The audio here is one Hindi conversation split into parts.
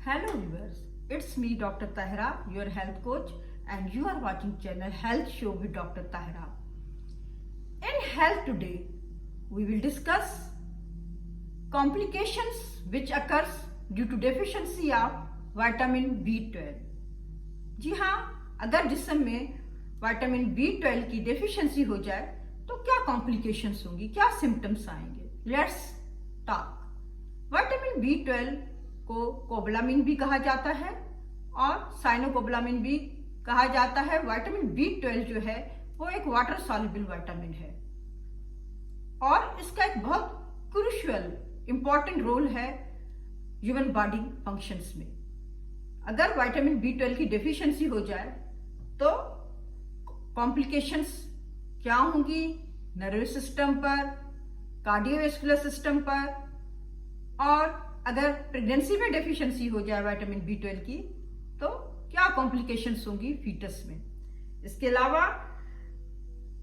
Hello viewers, it's me Dr. Tahira, your health coach, and you are watching channel Health Show with Dr. Tahira. In health today, we will discuss complications which occurs due to deficiency of vitamin B12. जी हाँ, अगर जिस्म में विटामिन B12 की डेफिशिएंसी हो जाए तो क्या कॉम्प्लिकेशंस होंगी, क्या सिम्टम्स आएंगे? Let's talk. विटामिन B12 को कोबलामिन भी कहा जाता है और साइनोकोबलामिन भी कहा जाता है। विटामिन B12 जो है वो एक वाटर सॉल्युबल विटामिन है और इसका एक बहुत क्रूशियल इंपॉर्टेंट रोल है ह्यूमन बॉडी फंक्शंस में। अगर विटामिन B12 की डेफिशिएंसी हो जाए तो कॉम्प्लिकेशंस क्या होंगी? नर्वस सिस्टम पर, कार्डियोवैस्कुलर सिस्टम पर, और अगर प्रेगनेंसी में डेफिशिएंसी हो जाए विटामिन B12 की तो क्या कॉम्प्लिकेशंस होंगी फीटस में। इसके अलावा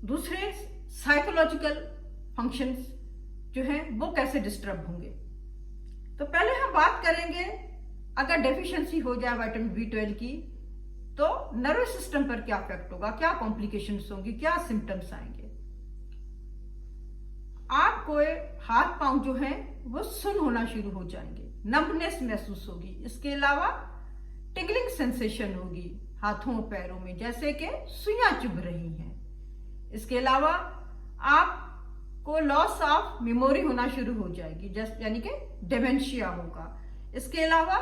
दूसरे साइकोलॉजिकल फंक्शंस जो हैं वो कैसे डिस्टर्ब होंगे। तो पहले हम बात करेंगे, अगर डेफिशिएंसी हो जाए विटामिन B12 की तो नर्वस सिस्टम पर क्या इफेक्ट होगा, क्या कॉम्प्लिकेशंस होंगी, क्या सिम्टम्स आएंगे। आपको हाथ पांव जो है वो सुन होना शुरू हो जाएंगे, नंबनेस महसूस होगी। इसके अलावा टिंगलिंग सेंसेशन होगी हाथों पैरों में, जैसे कि सुइयां चुभ रही हैं। इसके अलावा आपको लॉस ऑफ मेमोरी होना शुरू हो जाएगी, जैसे यानी कि डिमेंशिया होगा। इसके अलावा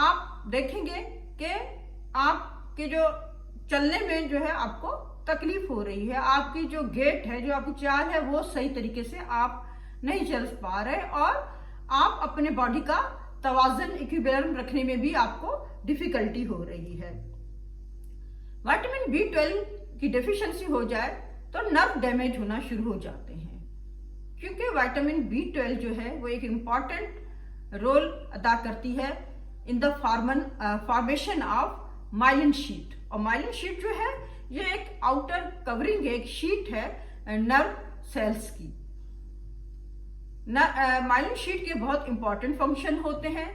आप देखेंगे कि आपके जो चलने में जो है आपको तकलीफ हो रही है, आपकी जो गेट है, जो आपकी चाल है वो सही तरीके से आप नहीं चल पा रहे और आप अपने बॉडी का तवाज़ुन इक्विलिब्रियम रखने में भी आपको डिफिकल्टी हो रही है। विटामिन B12 की डेफिशिएंसी हो जाए तो नर्व डैमेज होना शुरू हो जाते हैं, क्योंकि विटामिन B12 जो है वो एक इम्पॉर्टेंट रोल अदा करती है in the formation of myelin sheath. और माइलिन शीट जो है ये एक आउटर कवरिंग, एक शीट है नर्व सेल्स की। माइलिन शीट के बहुत इंपॉर्टेंट फंक्शन होते हैं,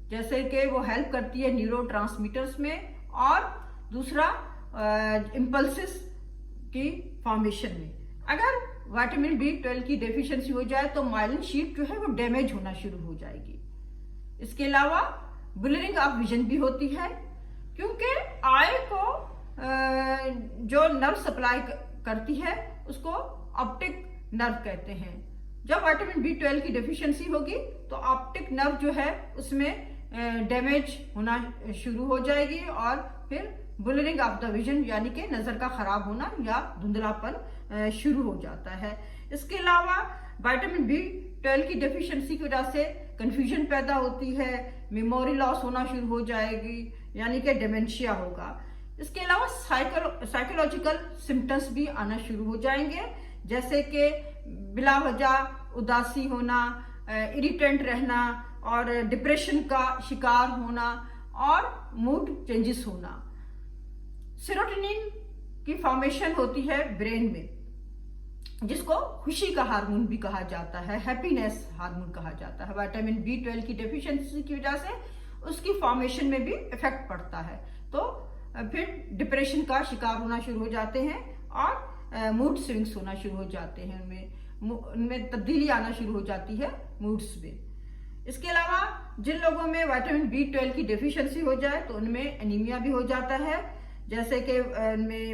जैसे कि वो हेल्प करती है न्यूरोट्रांसमीटर्स में और दूसरा इम्पल्सिस की फॉर्मेशन में। अगर विटामिन B12 की डेफिशिएंसी हो जाए तो माइलिन शीट जो है वो डैमेज होना शुरू हो जाएगी। इसके अलावा ब्लरिंग ऑफ विजन भी होती है, क्योंकि आई को जो नर्व सप्लाई करती है उसको ऑप्टिक नर्व कहते हैं। जब विटामिन B12 की डेफिशिएंसी होगी तो ऑप्टिक नर्व जो है उसमें डैमेज होना शुरू हो जाएगी और फिर ब्लरिंग ऑफ द विजन यानी कि नजर का खराब होना या धुंधलापन शुरू हो जाता है। इसके अलावा विटामिन B12 की डेफिशिएंसी की वजह से कंफ्यूजन पैदा होती है, मेमोरी लॉस होना शुरू हो जाएगी यानी कि डिमेंशिया होगा। इसके अलावा साइकोलॉजिकल सिम्टम्स भी आना शुरू हो जाएंगे, जैसे कि बिला वजह उदासी होना, इरिटेंट रहना और डिप्रेशन का शिकार होना और मूड चेंजेस होना। सेरोटोनिन की फॉर्मेशन होती है ब्रेन में, जिसको खुशी का हार्मोन भी कहा जाता है, हैप्पीनेस हार्मोन कहा जाता है। विटामिन B12 की डेफिशिएंसी की वजह से उसकी फॉर्मेशन में भी इफेक्ट पड़ता है, तो फिर डिप्रेशन का शिकार होना शुरू हो जाते हैं और मूड स्विंग्स होना शुरू हो जाते हैं, उनमें तब्दीली आना शुरू हो जाती है मूड्स में। इसके अलावा जिन लोगों में विटामिन B12 की डेफिशिएंसी हो जाए तो उनमें एनीमिया भी हो जाता है, जैसे कि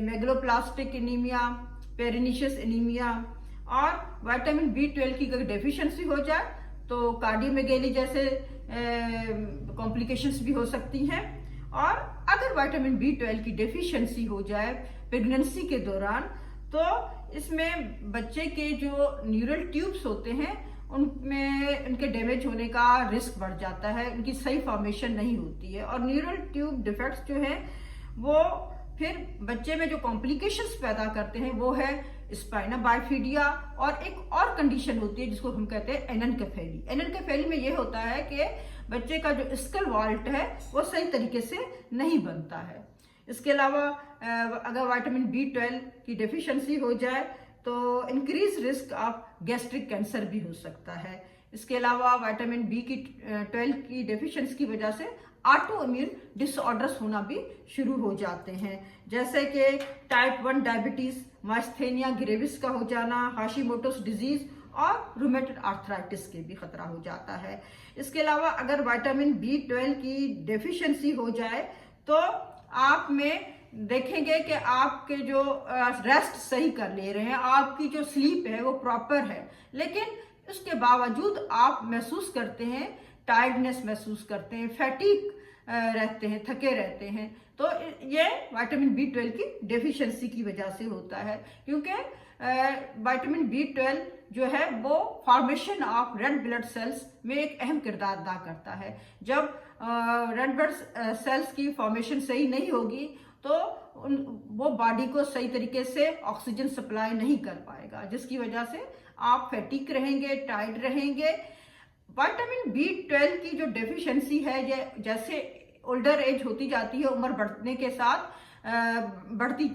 मेगलोप्लास्टिक एनीमिया, पेरिनिशियस एनीमिया। और विटामिन B12 की अगर डेफिशिएंसी हो जाए तो कार्डियोमेगेली जैसे कॉम्प्लिकेशंस भी हो सकती हैं। और अगर विटामिन B12 की डेफिशिएंसी हो जाए प्रेगनेंसी के दौरान तो इसमें बच्चे के जो न्यूरल ट्यूब्स होते हैं उनमें उनके डैमेज होने का रिस्क बढ़ जाता है, उनकी सही फॉर्मेशन नहीं होती है। और न्यूरल ट्यूब डिफेक्ट्स जो है वो फिर बच्चे में जो कॉम्प्लिकेशंस पैदा करते हैं वो है स्पाइना बाइफिडिया, और एक और कंडीशन होती है जिसको हम कहते हैं एनेनकेफेली। एनेनकेफेली में ये होता है कि बच्चे का जो स्कल वॉल्ट है वो सही तरीके से नहीं बनता है। इसके अलावा अगर विटामिन B12 की डेफिशिएंसी हो जाए तो increase risk of gastric cancer भी हो सकता है। इसके अलावा विटामिन बी की 12 की डेफिशिएंसी की वजह से ऑटो इम्यून डिसऑर्डर्स होना भी शुरू हो जाते हैं, जैसे कि टाइप 1 डायबिटीज, माइस्थेनिया ग्रेविस का हो जाना, हाशिमोटोस डिजीज और रूमेटॉइड आर्थराइटिस के भी खतरा हो जाता है। इसके अलावा अगर विटामिन B12 की डेफिशिएंसी हो जाए तो आप में देखेंगे कि आपके जो रेस्ट सही कर ले रहे हैं, आपकी जो स्लीप है वो प्रॉपर है, लेकिन उसके बावजूद आप महसूस करते हैं, टायर्डनेस महसूस करते हैं, फैटिक रहते हैं, थके रहते हैं, तो ये विटामिन B12 की डेफिशिएंसी की वजह से होता है। क्योंकि विटामिन B12 जो है वो formation of red blood cells में एक अहम किरदार अदा करता है। जब रेड ब्लड सेल्स की फॉर्मेशन सही नहीं होगी तो वो बॉडी को सही तरीके से ऑक्सीजन सप्लाई नहीं कर पाएगा, जिसकी वजह से आप फैटिक रहेंगे, टायर्ड रहेंगे। विटामिन B12 की जो डेफिशिएंसी है, जैसे ओल्डर एज होती जाती है, उम्र बढ़ने के साथ बढ़ती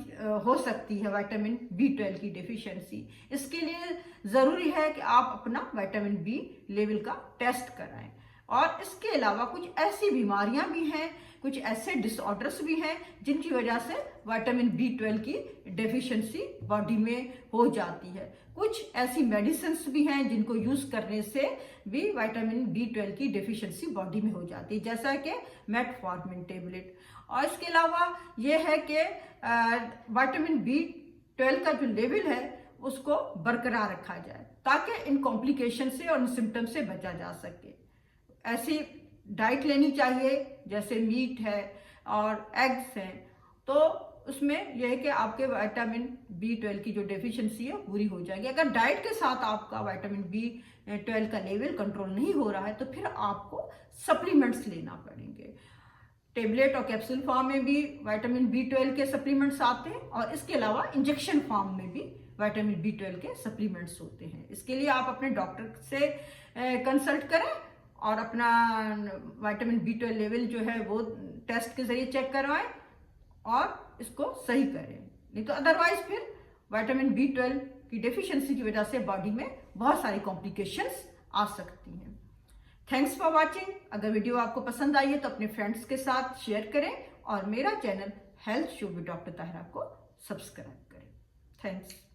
हो सकती है विटामिन B12 की डेफिशिएंसी। इसके लिए ज़रूरी है कि आप अपना विटामिन B लेवल का टेस्ट कराएं। और इसके अलावा कुछ ऐसी बीमारियां भी हैं, कुछ ऐसे डिसऑर्डर्स भी हैं जिनकी वजह से विटामिन B12 की डेफिशिएंसी बॉडी में हो जाती है। कुछ ऐसी मेडिसिन्स भी हैं जिनको यूज करने से भी विटामिन B12 की डेफिशिएंसी बॉडी में हो जाती है, जैसा कि मेटफॉर्मिन टेबलेट। और इसके अलावा यह है कि विटामिन B12 का जो लेवल है उसको बरकरार रखा जाए ताकि इन कॉम्प्लिकेशन से और इन सिम्टम्स से बचा जा सके। ऐसी डाइट लेनी चाहिए जैसे मीट है और एग्स हैं, तो उसमें यह है कि आपके विटामिन B12 की जो डेफिशिएंसी है पूरी हो जाएगी। अगर डाइट के साथ आपका विटामिन B12 का लेवल कंट्रोल नहीं हो रहा है तो फिर आपको सप्लीमेंट्स लेना पड़ेंगे। टेबलेट और कैप्सूल फॉर्म में भी विटामिन B12 के सप्लीमेंट्स आते हैं और इसके अलावा इंजेक्शन फॉर्म में भी विटामिन B12 के सप्लीमेंट्स होते हैं। इसके लिए आप अपने डॉक्टर से कंसल्ट करें और अपना विटामिन B12 लेवल जो है वो टेस्ट के जरिए चेक करवाएं और इसको सही करें। नहीं तो अदरवाइज फिर विटामिन B12 की डेफिशिएंसी की वजह से बॉडी में बहुत सारी कॉम्प्लिकेशंस आ सकती हैं। Thanks for watching. अगर वीडियो आपको पसंद आई है तो अपने फ्रेंड्स के साथ शेयर करें और मेरा channel health show with doctor Tahira को सब्सक्राइब करें। थैंक्स।